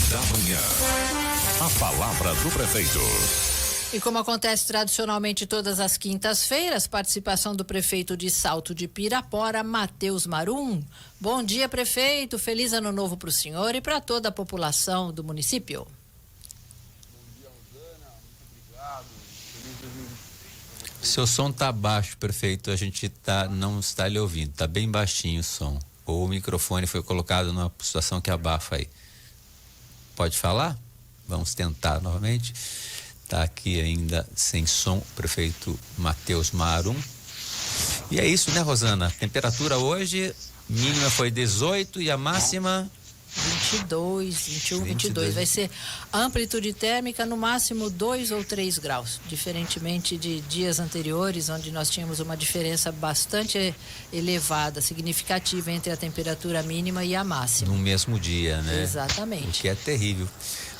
da Manhã. A palavra do prefeito. E como acontece tradicionalmente todas as quintas-feiras, participação do prefeito de Salto de Pirapora, Matheus Marum. Bom dia, prefeito. Feliz ano novo para o senhor e para toda a população do município. Bom dia, Rosana. Muito obrigado. Feliz 2023. Seu som tá baixo, prefeito. A gente não está lhe ouvindo. Tá bem baixinho o som. Ou o microfone foi colocado numa situação que abafa aí. Pode falar? Vamos tentar novamente. Tá aqui ainda sem som, prefeito Matheus Marum. E é isso, né, Rosana? A temperatura hoje, mínima foi 18 e a máxima 22, 21, 22. Vai ser amplitude térmica no máximo 2 ou 3 graus, diferentemente de dias anteriores, onde nós tínhamos uma diferença bastante elevada, significativa entre a temperatura mínima e a máxima. no mesmo dia, né? Exatamente. O que é terrível.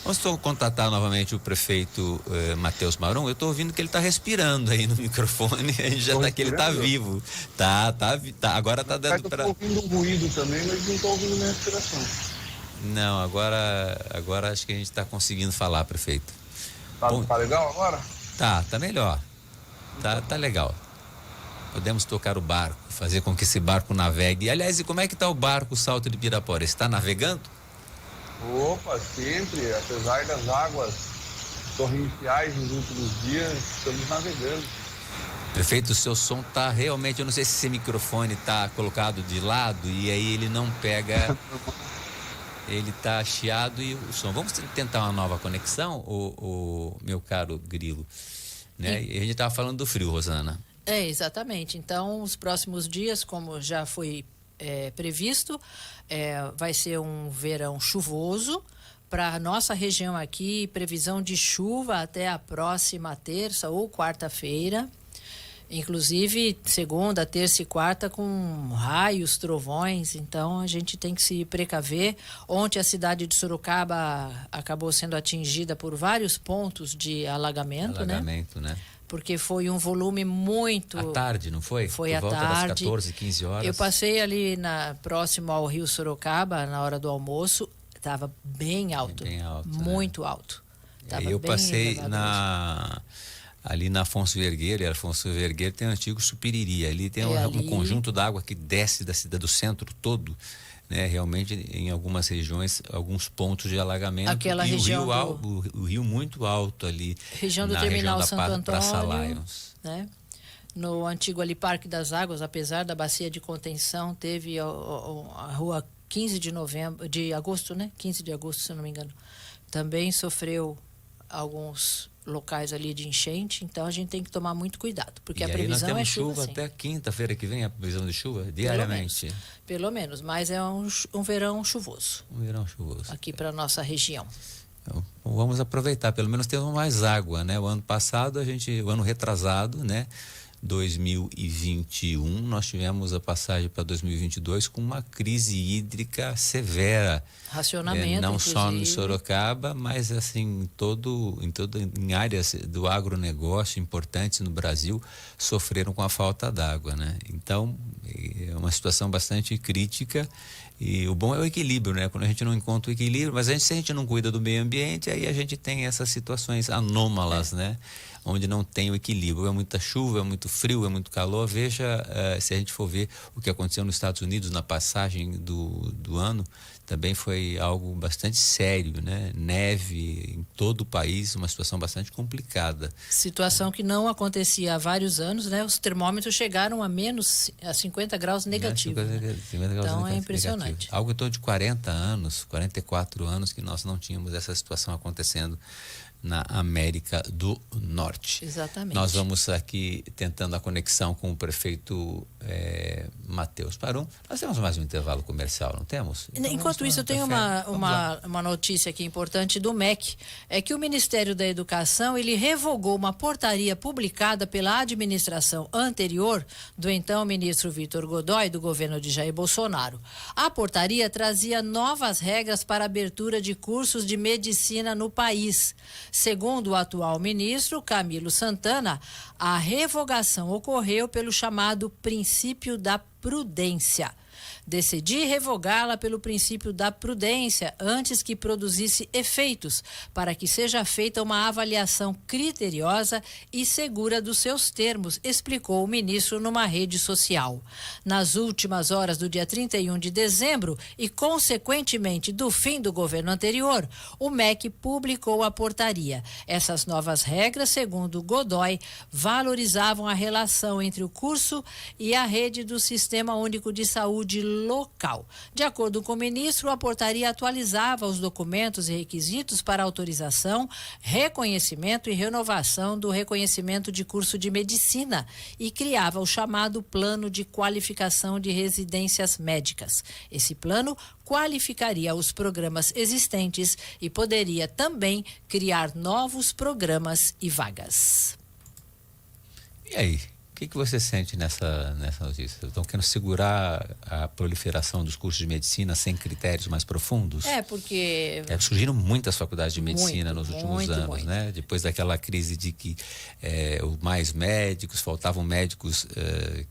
Vamos contatar novamente o prefeito Matheus Marum. Eu estou ouvindo que ele está respirando aí no microfone. A gente já está que ele está vivo. Tá. Agora está dando para. Eu estou ouvindo um ruído também, mas não estou ouvindo minha respiração. Não, agora acho que a gente está conseguindo falar, prefeito. Tá legal agora? Tá melhor. Tá legal. Podemos tocar o barco, fazer com que esse barco navegue. Aliás, e como é que está o barco Salto de Pirapora? Está navegando? Opa, sempre, apesar das águas torrenciais nos últimos dias, estamos navegando. Prefeito, o seu som tá realmente, eu não sei se esse microfone tá colocado de lado e aí ele não pega, ele tá chiado e o som. Vamos tentar uma nova conexão, o meu caro Grilo, né? E a gente tava falando do frio, Rosana. Exatamente. Então, os próximos dias, como já foi previsto, vai ser um verão chuvoso. Para a nossa região aqui, previsão de chuva até a próxima terça ou quarta-feira. Inclusive, segunda, terça e quarta com raios, trovões. Então, a gente tem que se precaver. Ontem, a cidade de Sorocaba acabou sendo atingida por vários pontos de alagamento, né? Porque foi um volume muito... À tarde, não foi? Foi Por à volta tarde. das 14, 15 horas. Eu passei ali próximo ao Rio Sorocaba, na hora do almoço, estava bem alto. Bem alto, muito alto. Eu passei ali na Afonso Vergueiro, e Afonso Vergueiro tem o antigo Supiriri. Ali tem um conjunto d'água que desce da cidade, do centro todo, né? Realmente, em algumas regiões, alguns pontos de alagamento. Aquela e região o rio muito alto ali. Região do na Terminal região da Santo Praça Antônio, Lions. né? No antigo ali Parque das Águas, apesar da bacia de contenção, teve a rua 15 de agosto, né? 15 de agosto, se eu não me engano. Também sofreu alguns locais ali de enchente, então a gente tem que tomar muito cuidado, porque a previsão é chuva sim. Até quinta-feira que vem a previsão de chuva, diariamente. Pelo menos, mas é um verão chuvoso. Um verão chuvoso. Aqui para nossa região. Então, vamos aproveitar, pelo menos temos mais água, né? O ano passado, o ano retrasado, né? 2021, nós tivemos a passagem para 2022 com uma crise hídrica severa. Racionamento, não inclusive. só no Sorocaba, mas assim, em áreas do agronegócio importantes no Brasil sofreram com a falta d'água, né? Então, é uma situação bastante crítica. E o bom é o equilíbrio, né? Quando a gente não encontra o equilíbrio, mas se a gente não cuida do meio ambiente, aí a gente tem essas situações anômalas, né? Onde não tem o equilíbrio. É muita chuva, é muito frio, é muito calor. Veja, se a gente for ver o que aconteceu nos Estados Unidos na passagem do ano, também foi algo bastante sério, né? Neve em todo o país, uma situação bastante complicada. Situação que não acontecia há vários anos, né? Os termômetros chegaram a 50 graus negativos. 50 graus então é impressionante. Negativo. Algo em torno de 40 anos, 44 anos que nós não tínhamos essa situação acontecendo na América do Norte. Exatamente. Nós vamos aqui tentando a conexão com o prefeito Matheus Marum. Nós temos mais um intervalo comercial, não temos? Então, enquanto isso, eu tenho uma notícia aqui importante do MEC. É que o Ministério da Educação, ele revogou uma portaria publicada pela administração anterior do então ministro Vitor Godoy, do governo de Jair Bolsonaro. A portaria trazia novas regras para a abertura de cursos de medicina no país. Segundo o atual ministro, Camilo Santana, a revogação ocorreu pelo chamado princípio da prudência. Decidi revogá-la pelo princípio da prudência antes que produzisse efeitos, para que seja feita uma avaliação criteriosa e segura dos seus termos, explicou o ministro numa rede social. Nas últimas horas do dia 31 de dezembro e, consequentemente, do fim do governo anterior, o MEC publicou a portaria. Essas novas regras, segundo Godoy, valorizavam a relação entre o curso e a rede do Sistema Único de Saúde local. De acordo com o ministro, a portaria atualizava os documentos e requisitos para autorização, reconhecimento e renovação do reconhecimento de curso de medicina e criava o chamado Plano de Qualificação de Residências Médicas. Esse plano qualificaria os programas existentes e poderia também criar novos programas e vagas. E aí? O que você sente nessa notícia? Estão querendo segurar a proliferação dos cursos de medicina sem critérios mais profundos? Porque surgiram muitas faculdades de medicina nos últimos anos, né? Depois daquela crise de que mais médicos, faltavam médicos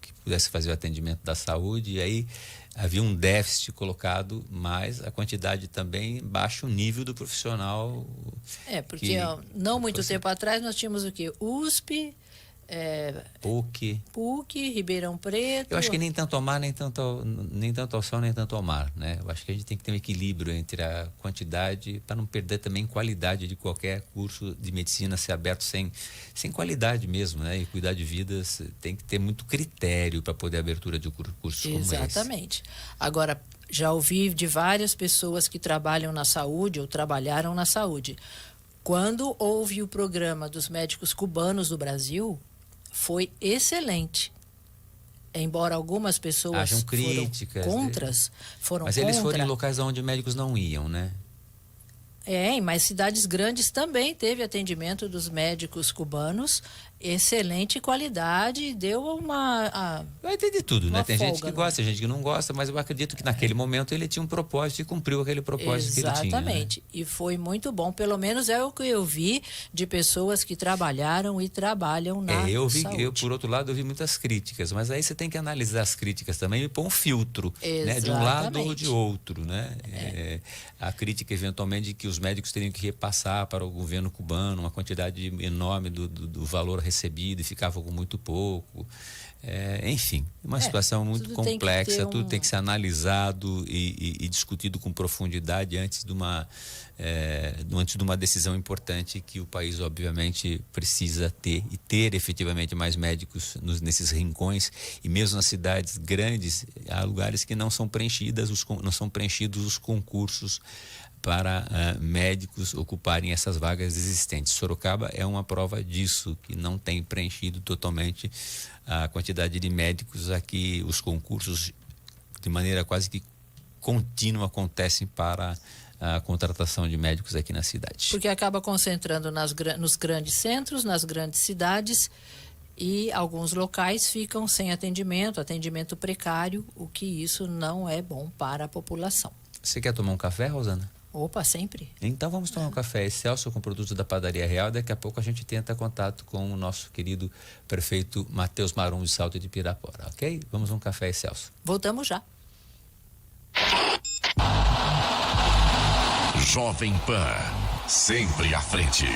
que pudessem fazer o atendimento da saúde, e aí havia um déficit colocado, mas a quantidade também baixa o nível do profissional. Porque não muito tempo atrás nós tínhamos o quê? USP, PUC, Ribeirão Preto. Eu acho que nem tanto ao mar, nem tanto ao céu, nem tanto ao mar, né? Eu acho que a gente tem que ter um equilíbrio entre a quantidade, para não perder também qualidade de qualquer curso de medicina ser aberto sem qualidade mesmo, né? E cuidar de vidas tem que ter muito critério para poder abertura de cursos como esse. Exatamente. Agora, já ouvi de várias pessoas que trabalham na saúde ou trabalharam na saúde. Quando houve o programa dos médicos cubanos do Brasil, foi excelente. Embora algumas pessoas acham críticas, foram mas contra. Eles foram em locais onde médicos não iam, né? Em mais cidades grandes também teve atendimento dos médicos cubanos, excelente qualidade, deu vai ter de tudo, né? Tem gente que gosta, né? tem gente que não gosta, mas eu acredito que naquele momento ele tinha um propósito e cumpriu aquele propósito que ele tinha. Exatamente, né? E foi muito bom, pelo menos é o que eu vi de pessoas que trabalharam e trabalham na saúde. Por outro lado, eu vi muitas críticas, mas aí você tem que analisar as críticas também e pôr um filtro, né? De um lado ou de outro, né? A crítica eventualmente de que os médicos teriam que repassar para o governo cubano uma quantidade enorme do valor recebido e ficava com muito pouco. Enfim, uma situação muito complexa, tudo tem que ser analisado e discutido com profundidade antes de uma decisão importante que o país obviamente precisa ter efetivamente mais médicos nesses rincões, e mesmo nas cidades grandes há lugares que não são preenchidos os concursos para médicos ocuparem essas vagas existentes. Sorocaba é uma prova disso, que não tem preenchido totalmente a quantidade de médicos aqui. Os concursos de maneira quase que contínua acontecem para a contratação de médicos aqui na cidade. Porque acaba concentrando nos grandes centros, nas grandes cidades, e alguns locais ficam sem atendimento precário, o que isso não é bom para a população. Você quer tomar um café, Rosana? Opa, sempre. Então vamos tomar um café Excelsior com produtos da Padaria Real. Daqui a pouco a gente tenta contato com o nosso querido prefeito Matheus Marum de Salto de Pirapora, ok? Vamos um café Excelsior. Voltamos já. Jovem Pan, sempre à frente.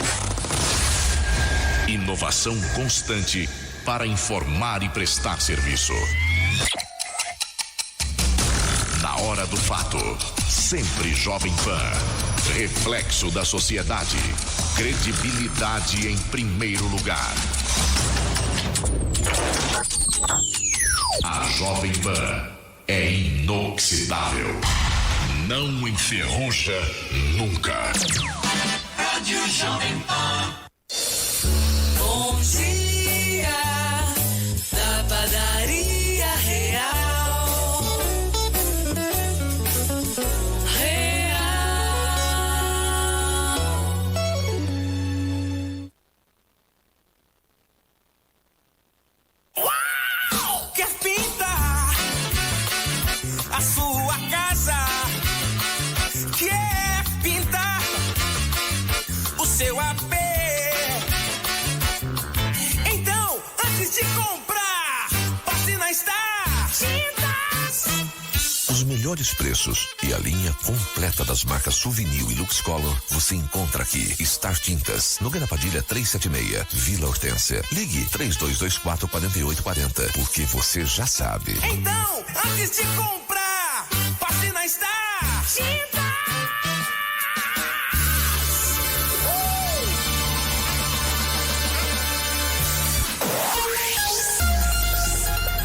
Inovação constante para informar e prestar serviço. Na hora do fato, sempre Jovem Pan. Reflexo da sociedade. Credibilidade em primeiro lugar. A Jovem Pan é inoxidável. Não enferruja nunca. Rádio Jovem Pan. Bom dia, da Padaria Real. Uau! Quer pintar a sua casa? Quer pintar o seu AP? melhores preços e a linha completa das marcas Souvenir e Lux Color você encontra aqui. Star Tintas, Nogueira Padilha 376, Vila Hortência. Ligue 3224-4840, porque você já sabe. Então, antes de comprar, passe na Star Tintas.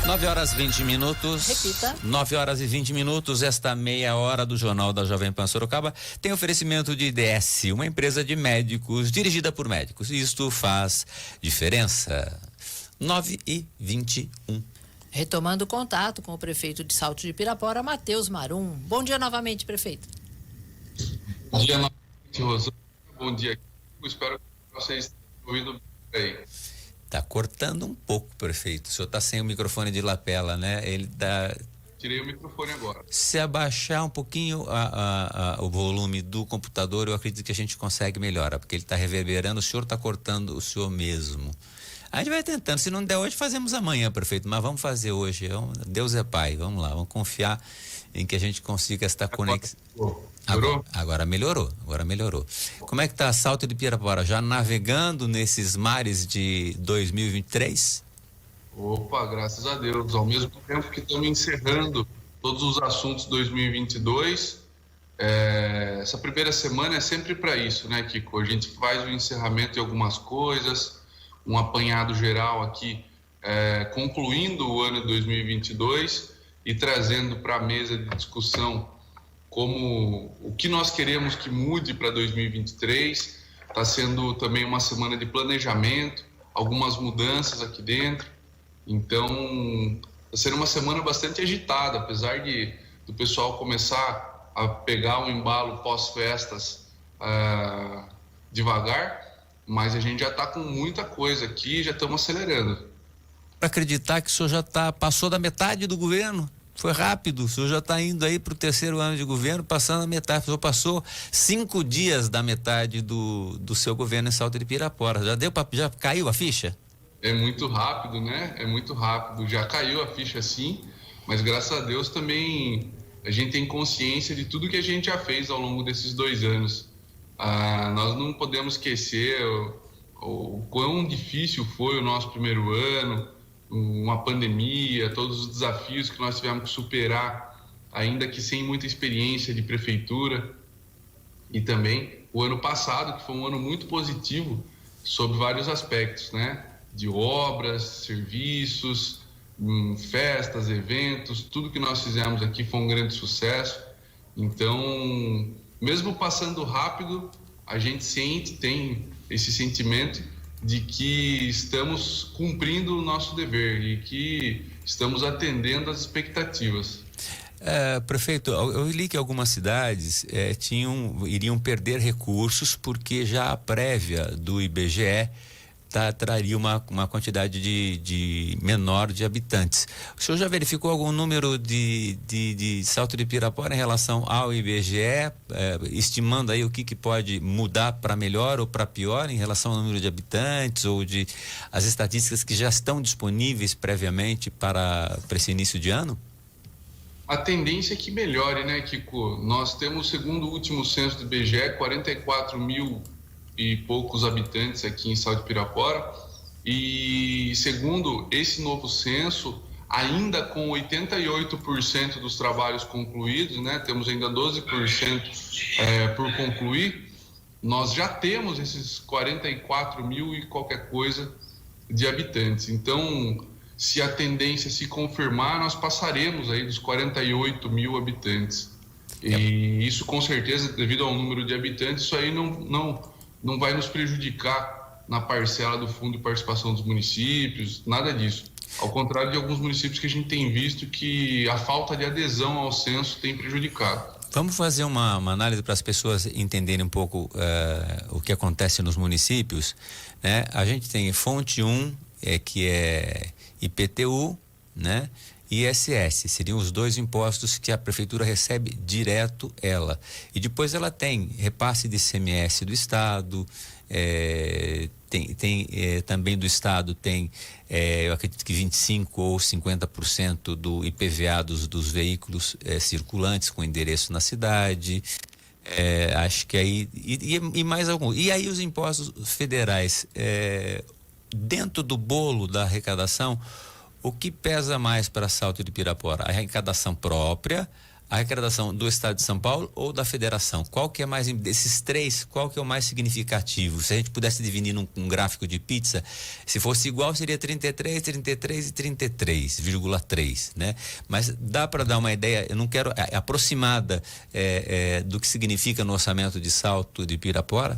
9h20. Repita. 9h20, esta meia hora do Jornal da Jovem Pan Sorocaba tem oferecimento de IDS, uma empresa de médicos, dirigida por médicos. Isto faz diferença. 9h21. Retomando o contato com o prefeito de Salto de Pirapora, Matheus Marum. Bom dia novamente, prefeito. Bom dia novamente, Rosana. Bom dia. Eu espero que vocês tenham ouvido bem. Tá cortando um pouco, prefeito. O senhor tá sem o microfone de lapela, né? Ele dá... Tirei o microfone agora. Se abaixar um pouquinho o volume do computador, eu acredito que a gente consegue melhorar, porque ele está reverberando, o senhor está cortando o senhor mesmo. A gente vai tentando, se não der hoje, fazemos amanhã, prefeito, mas vamos fazer hoje. Deus é pai, vamos lá, vamos confiar em que a gente consiga esta conexão. Agora melhorou. Como é que está Salto de Pirapora? Já navegando nesses mares de 2023? Opa, graças a Deus. Ao mesmo tempo que estamos encerrando todos os assuntos 2022, essa primeira semana é sempre para isso, né, Kiko? A gente faz o encerramento de algumas coisas, um apanhado geral aqui, concluindo o ano de 2022 e trazendo para a mesa de discussão como o que nós queremos que mude para 2023. Está sendo também uma semana de planejamento, algumas mudanças aqui dentro. Então, está sendo uma semana bastante agitada, apesar do pessoal começar a pegar um embalo pós-festas devagar, mas a gente já está com muita coisa aqui e já estamos acelerando. Para acreditar que o senhor já passou da metade do governo? Foi rápido, o senhor já está indo aí para o 3º ano de governo, passando a metade. O senhor passou 5 dias da metade do seu governo em Salto de Pirapora. Já caiu a ficha? É muito rápido, né? É muito rápido. Já caiu a ficha, sim, mas graças a Deus também a gente tem consciência de tudo que a gente já fez ao longo desses 2 anos. Nós não podemos esquecer o quão difícil foi o nosso primeiro ano, uma pandemia, todos os desafios que nós tivemos que superar, ainda que sem muita experiência de prefeitura. E também o ano passado, que foi um ano muito positivo sob vários aspectos, né? De obras, serviços, festas, eventos, tudo que nós fizemos aqui foi um grande sucesso. Então, mesmo passando rápido, a gente tem esse sentimento de que estamos cumprindo o nosso dever e que estamos atendendo às expectativas. Prefeito, eu li que algumas cidades iriam perder recursos porque já a prévia do IBGE traria uma quantidade de menor de habitantes. O senhor já verificou algum número de Salto de Pirapora em relação ao IBGE, estimando aí o que pode mudar para melhor ou para pior em relação ao número de habitantes ou as estatísticas que já estão disponíveis previamente para esse início de ano? A tendência é que melhore, né, Kiko? Nós temos, segundo o último censo do IBGE, 44 mil e poucos habitantes aqui em Salto de Pirapora, e segundo esse novo censo, ainda com 88% dos trabalhos concluídos, né, temos ainda 12% por concluir, nós já temos esses 44 mil e qualquer coisa de habitantes. Então, se a tendência se confirmar, nós passaremos aí dos 48 mil habitantes. E isso, com certeza, devido ao número de habitantes, isso aí não vai nos prejudicar na parcela do Fundo de Participação dos Municípios, nada disso. Ao contrário de alguns municípios que a gente tem visto que a falta de adesão ao censo tem prejudicado. Vamos fazer uma análise para as pessoas entenderem um pouco o que acontece nos municípios, né? A gente tem fonte 1, que é IPTU, né? e ISS. Seriam os 2 impostos que a prefeitura recebe direto ela. E depois ela tem repasse de ICMS do Estado, também do Estado tem, eu acredito que 25% ou 50% do IPVA dos veículos circulantes com endereço na cidade. Acho que aí e mais algum. E aí os impostos federais, dentro do bolo da arrecadação, o que pesa mais para Salto de Pirapora? A arrecadação própria, a arrecadação do Estado de São Paulo ou da Federação? Qual que é mais, desses 3, qual que é o mais significativo? Se a gente pudesse dividir num gráfico de pizza, se fosse igual seria 33, 33 e 33,3, né? Mas dá para dar uma ideia, eu não quero, aproximada do que significa no orçamento de Salto de Pirapora?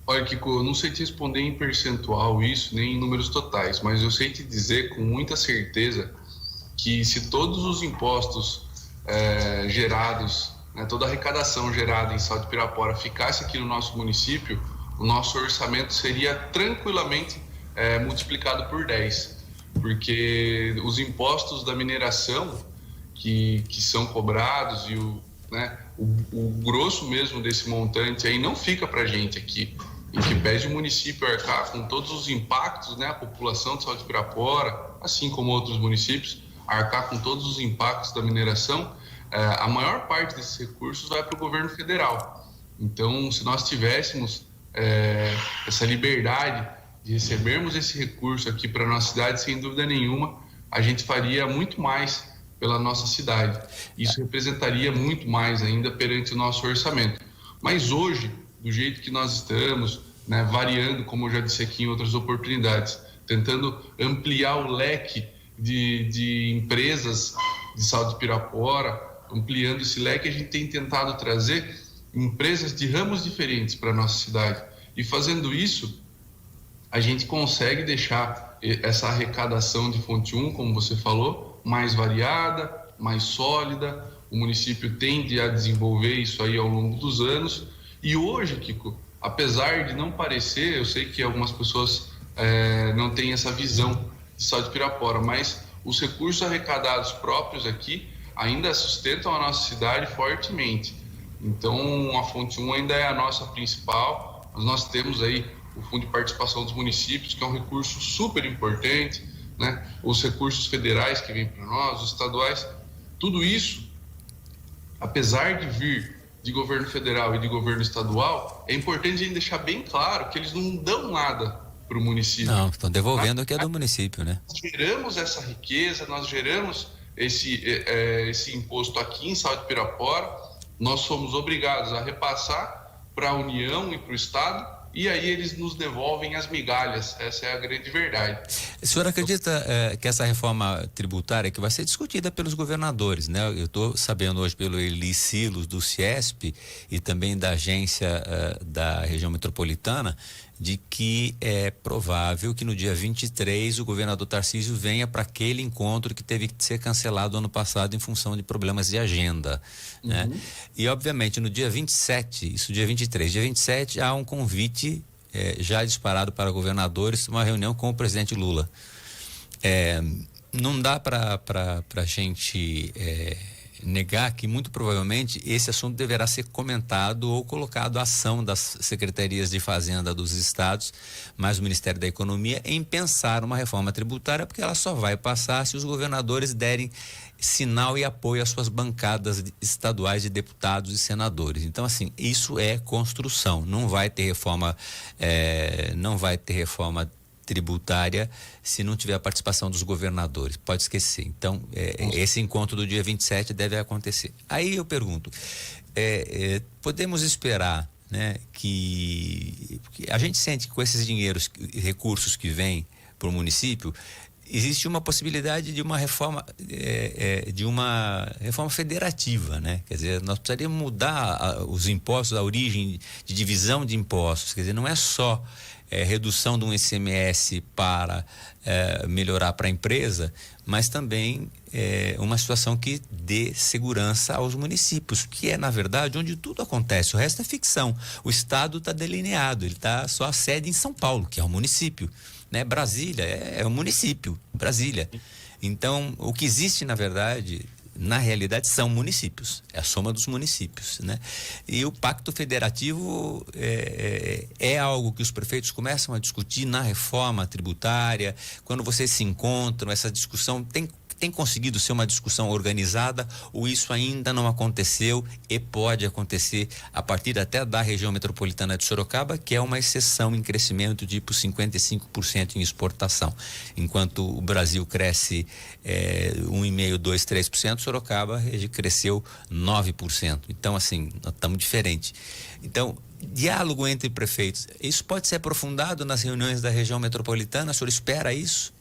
Olha, Kiko, eu não sei te responder em percentual isso, nem em números totais, mas eu sei te dizer com muita certeza que se todos os impostos gerados, né, toda a arrecadação gerada em Salto de Pirapora ficasse aqui no nosso município, o nosso orçamento seria tranquilamente multiplicado por 10, porque os impostos da mineração que são cobrados e o grosso mesmo desse montante aí não fica para a gente aqui. Em que pese o município arcar com todos os impactos, né, a população de Salto de Pirapora, assim como outros municípios, arcar com todos os impactos da mineração, a maior parte desses recursos vai para o governo federal. Então, se nós tivéssemos essa liberdade de recebermos esse recurso aqui para a nossa cidade, sem dúvida nenhuma, a gente faria muito mais pela nossa cidade. Isso representaria muito mais ainda perante o nosso orçamento. Mas hoje, do jeito que nós estamos, né, variando, como eu já disse aqui em outras oportunidades, tentando ampliar o leque de empresas de Salto de Pirapora, ampliando esse leque, a gente tem tentado trazer empresas de ramos diferentes para a nossa cidade. E fazendo isso, a gente consegue deixar essa arrecadação de fonte 1, como você falou, mais variada, mais sólida. O município tende a desenvolver isso aí ao longo dos anos. E hoje, Kiko, apesar de não parecer, eu sei que algumas pessoas não têm essa visão de Salto de Pirapora, mas os recursos arrecadados próprios aqui ainda sustentam a nossa cidade fortemente. Então, a fonte 1 ainda é a nossa principal, mas nós temos aí o Fundo de Participação dos Municípios, que é um recurso super importante, né? Os recursos federais que vêm para nós, os estaduais, tudo isso, apesar de vir de governo federal e de governo estadual, é importante a gente deixar bem claro que eles não dão nada para o município. Não, estão devolvendo o que é do município, né? Nós geramos essa riqueza, nós geramos esse imposto aqui em Salto de Pirapora, nós somos obrigados a repassar para a União e para o Estado, e aí eles nos devolvem as migalhas. Essa é a grande verdade. O senhor acredita que essa reforma tributária que vai ser discutida pelos governadores, né? Eu estou sabendo hoje pelo Eli Silos do Ciesp e também da agência da região metropolitana, de que é provável que no dia 23 o governador Tarcísio venha para aquele encontro que teve que ser cancelado ano passado em função de problemas de agenda, né? E obviamente no dia 27, isso dia 23, dia 27 há um convite já disparado para governadores, uma reunião com o presidente Lula. Não dá para a gente negar que muito provavelmente esse assunto deverá ser comentado ou colocado à ação das secretarias de fazenda dos estados, mas o Ministério da Economia, em pensar uma reforma tributária, porque ela só vai passar se os governadores derem sinal e apoio às suas bancadas estaduais de deputados e senadores. Então, assim, isso é construção, não vai ter reforma tributária se não tiver a participação dos governadores, pode esquecer. Então, esse encontro do dia 27 deve acontecer. Aí eu pergunto, podemos esperar, né, que a gente sente que com esses dinheiros, recursos que vêm para o município, existe uma possibilidade de uma reforma federativa, né? Quer dizer, nós precisaríamos mudar os impostos, a origem de divisão de impostos. Quer dizer, não é só redução de um ICMS para melhorar para a empresa, mas também uma situação que dê segurança aos municípios, que é, na verdade, onde tudo acontece. O resto é ficção. O Estado está delineado, ele está só a sede em São Paulo, que é o município, né? Brasília é o município, Brasília. Então, o que existe, na verdade, na realidade, são municípios, é a soma dos municípios, né? E o Pacto Federativo é algo que os prefeitos começam a discutir na reforma tributária. Quando vocês se encontram, essa discussão tem conseguido ser uma discussão organizada, ou isso ainda não aconteceu e pode acontecer a partir até da região metropolitana de Sorocaba, que é uma exceção em crescimento de 55% em exportação. Enquanto o Brasil cresce 1,5%, 2%, 3%, Sorocaba cresceu 9%. Então, assim, nós estamos diferentes. Então, diálogo entre prefeitos, isso pode ser aprofundado nas reuniões da região metropolitana? O senhor espera isso?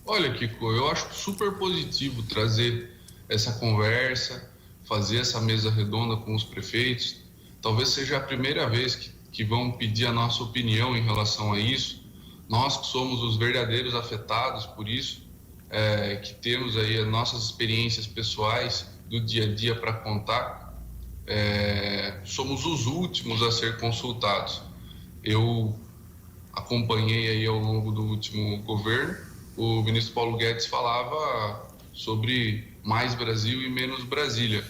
Olha, Kiko, eu acho super positivo trazer essa conversa, fazer essa mesa redonda com os prefeitos. Talvez seja a primeira vez que vão pedir a nossa opinião em relação a isso. Nós que somos os verdadeiros afetados por isso, que temos aí as nossas experiências pessoais do dia a dia para contar, somos os últimos a ser consultados. Eu acompanhei aí ao longo do último governo. O ministro Paulo Guedes falava sobre mais Brasil e menos Brasília,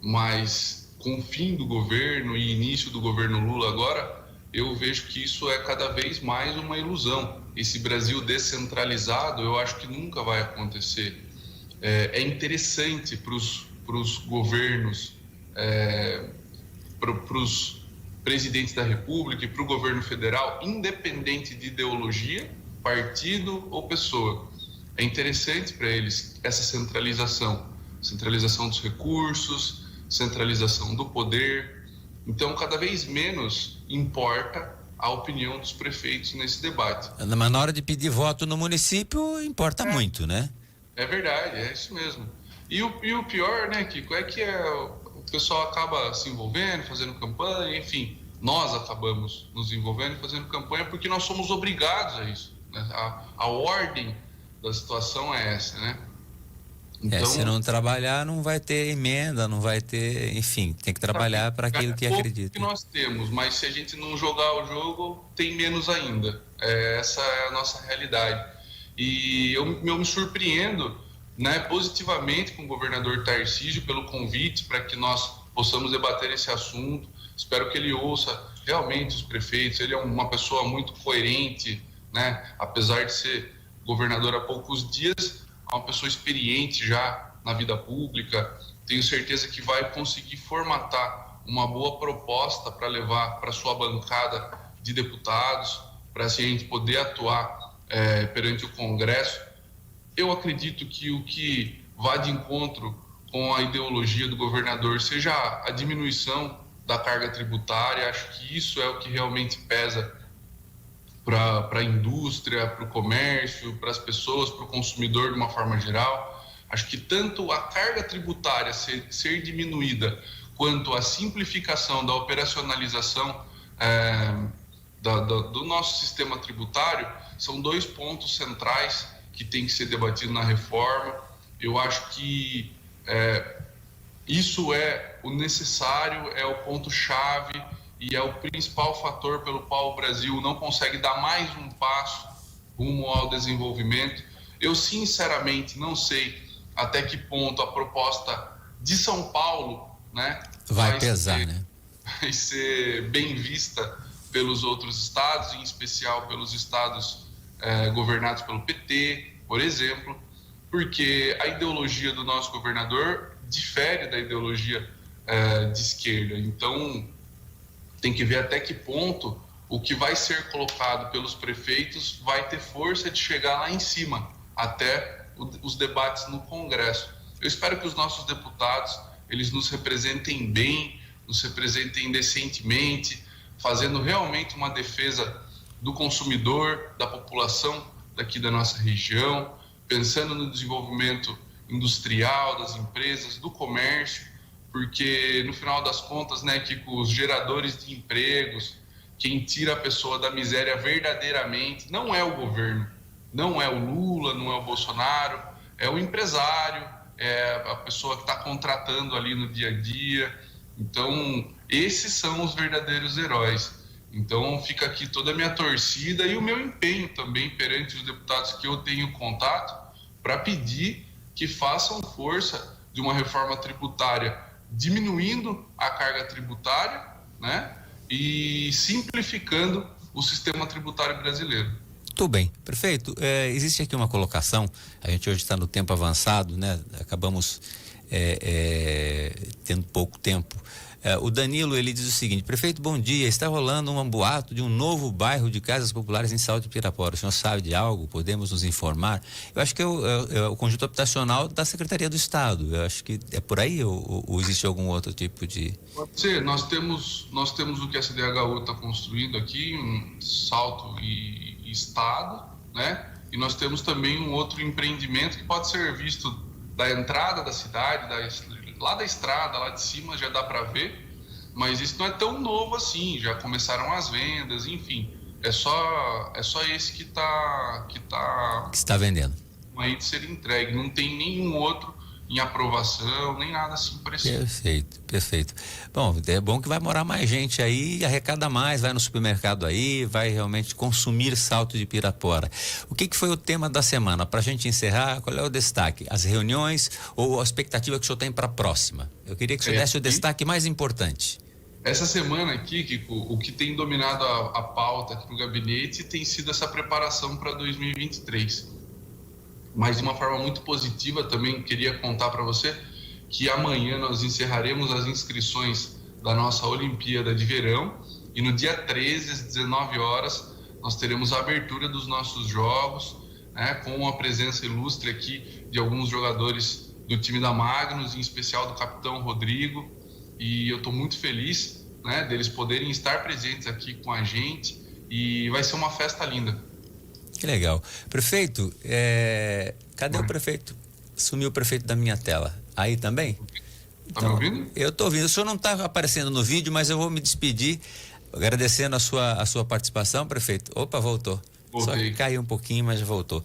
mas com o fim do governo e início do governo Lula agora, eu vejo que isso é cada vez mais uma ilusão. Esse Brasil descentralizado, eu acho que nunca vai acontecer. É interessante para os governos, para os presidentes da República e para o governo federal, independente de ideologia, partido ou pessoa. É interessante para eles essa centralização dos recursos, centralização do poder. Então, cada vez menos importa a opinião dos prefeitos nesse debate. Mas na hora de pedir voto no município, importa muito, né? É verdade, é isso mesmo. E o pior, né, Kiko, é que o pessoal acaba se envolvendo, fazendo campanha, enfim, nós acabamos nos envolvendo e fazendo campanha porque nós somos obrigados a isso. A ordem da situação é essa, né? Então, se não trabalhar, não vai ter emenda, não vai ter, enfim, tem que trabalhar para aquilo que acredita. Que nós temos, mas se a gente não jogar o jogo, tem menos ainda. Essa é a nossa realidade. E eu me surpreendo, né, positivamente com o governador Tarcísio pelo convite para que nós possamos debater esse assunto. Espero que ele ouça realmente os prefeitos. Ele é uma pessoa muito coerente, né? Apesar de ser governador há poucos dias, é uma pessoa experiente já na vida pública. Tenho certeza que vai conseguir formatar uma boa proposta para levar para sua bancada de deputados, para assim, a gente poder atuar perante o Congresso. Eu acredito que o que vai de encontro com a ideologia do governador seja a diminuição da carga tributária. Acho que isso é o que realmente pesa para a indústria, para o comércio, para as pessoas, para o consumidor de uma forma geral. Acho que tanto a carga tributária ser diminuída, quanto a simplificação da operacionalização do nosso sistema tributário, são dois pontos centrais que tem que ser debatido na reforma. Eu acho que isso é o necessário, é o ponto-chave e é o principal fator pelo qual o Brasil não consegue dar mais um passo rumo ao desenvolvimento. Eu, sinceramente, não sei até que ponto a proposta de São Paulo, né, vai pesar, né? Vai ser bem vista pelos outros estados, em especial pelos estados governados pelo PT, por exemplo, porque a ideologia do nosso governador difere da ideologia de esquerda. Então, tem que ver até que ponto o que vai ser colocado pelos prefeitos vai ter força de chegar lá em cima, até os debates no Congresso. Eu espero que os nossos deputados, eles nos representem bem, nos representem decentemente, fazendo realmente uma defesa do consumidor, da população daqui da nossa região, pensando no desenvolvimento industrial, das empresas, do comércio, porque no final das contas, né, que os geradores de empregos, quem tira a pessoa da miséria verdadeiramente, não é o governo, não é o Lula, não é o Bolsonaro, é o empresário, é a pessoa que está contratando ali no dia a dia. Então, esses são os verdadeiros heróis. Então, fica aqui toda a minha torcida e o meu empenho também perante os deputados que eu tenho contato, para pedir que façam força de uma reforma tributária diminuindo a carga tributária, né, e simplificando o sistema tributário brasileiro. Tudo bem, prefeito, existe aqui uma colocação, a gente hoje está no tempo avançado, né? Acabamos tendo pouco tempo. O Danilo, ele diz o seguinte: prefeito, bom dia, está rolando um boato de um novo bairro de casas populares em Salto de Pirapora, o senhor sabe de algo? Podemos nos informar? Eu acho que é o conjunto habitacional da Secretaria do Estado, eu acho que é por aí ou existe algum outro tipo de... Pode ser, nós temos o que a CDHU está construindo aqui, um Salto e Estado, né? E nós temos também um outro empreendimento que pode ser visto da entrada da cidade, lá da estrada, lá de cima já dá para ver, mas isso não é tão novo assim, já começaram as vendas, enfim, é só esse que está vendendo aí de ser entregue, não tem nenhum outro em aprovação, nem nada assim parecido. Perfeito. Bom, é bom que vai morar mais gente aí, arrecada mais, vai no supermercado aí, vai realmente consumir Salto de Pirapora. O que foi o tema da semana? Para a gente encerrar, qual é o destaque? As reuniões ou a expectativa que o senhor tem para a próxima? Eu queria que o senhor desse o destaque mais importante. Essa semana aqui, Kiko, o que tem dominado a pauta aqui no gabinete tem sido essa preparação para 2023. Mas de uma forma muito positiva também queria contar para você que amanhã nós encerraremos as inscrições da nossa Olimpíada de Verão e no dia 13, às 19 horas, nós teremos a abertura dos nossos jogos, né, com a presença ilustre aqui de alguns jogadores do time da Magnus, em especial do capitão Rodrigo, e eu estou muito feliz, né, deles poderem estar presentes aqui com a gente e vai ser uma festa linda. Que legal. Prefeito, cadê o prefeito? Sumiu o prefeito da minha tela. Aí também? Tá me ouvindo? Eu estou ouvindo. O senhor não está aparecendo no vídeo, mas eu vou me despedir agradecendo a sua participação, prefeito. Opa, voltou. Voltei. Só que caiu um pouquinho, mas voltou.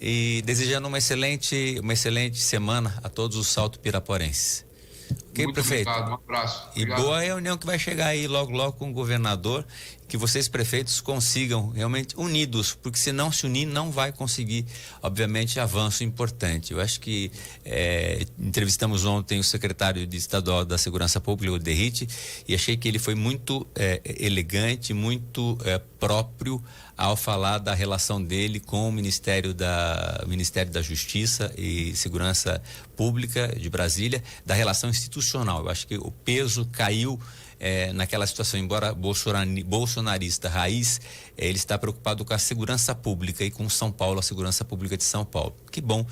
E desejando uma excelente semana a todos os Salto Piraporenses. Ok, muito prefeito? Obrigado, um abraço. Obrigado. E boa reunião que vai chegar aí logo com o governador, que vocês prefeitos consigam realmente unidos, porque se não se unir não vai conseguir, obviamente, avanço importante. Eu acho que entrevistamos ontem o secretário estadual da Segurança Pública, o Derrite, e achei que ele foi muito elegante, muito próprio ao falar da relação dele com o Ministério da Justiça e Segurança Pública de Brasília, da relação institucional. Eu acho que o peso caiu naquela situação, embora bolsonarista raiz, ele está preocupado com a segurança pública e com São Paulo, a segurança pública de São Paulo. Que bom,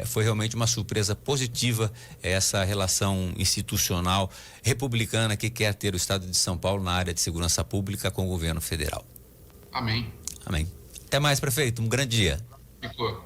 foi realmente uma surpresa positiva essa relação institucional republicana que quer ter o Estado de São Paulo na área de segurança pública com o governo federal. Amém. Até mais, prefeito. Um grande dia. Ficou.